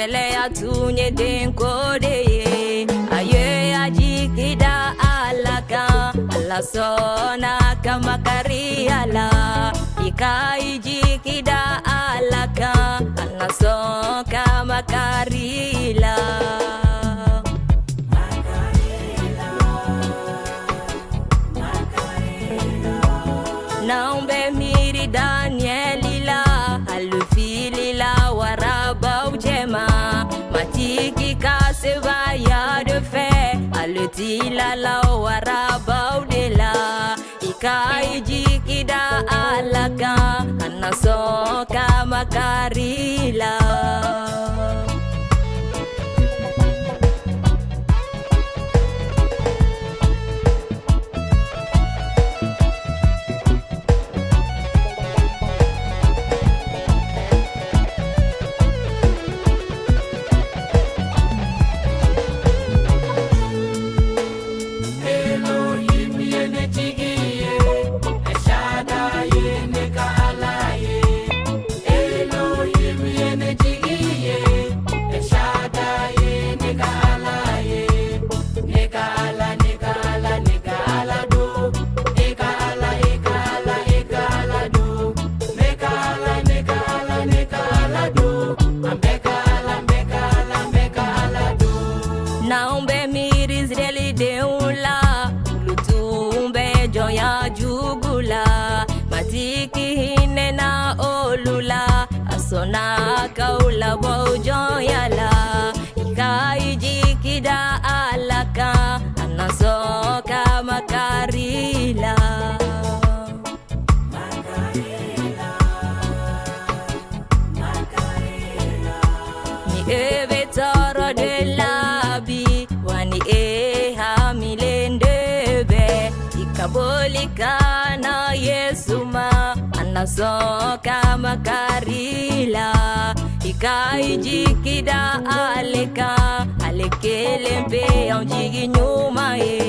Officiel atunye denkode aye ajiki da alaka alasona kama kariala ikai jiki da alaka alaso kama karila naombe miri Danielila alufilila waraba ujema matiki kaseva ya de fe alutila la waraba udela ikai jiki da alaka anaso kama karila naombe miri Israeli deula lutumbe joya jugula matiki hine na olula asona kaula bojoyala ikai jiki da alaka anasoka makarila ni evetoro de labi wani hamilendebe ikabolika na Yesuma anasoka makarila ikai jiki da aleka alekelembe onjigi nyuma ye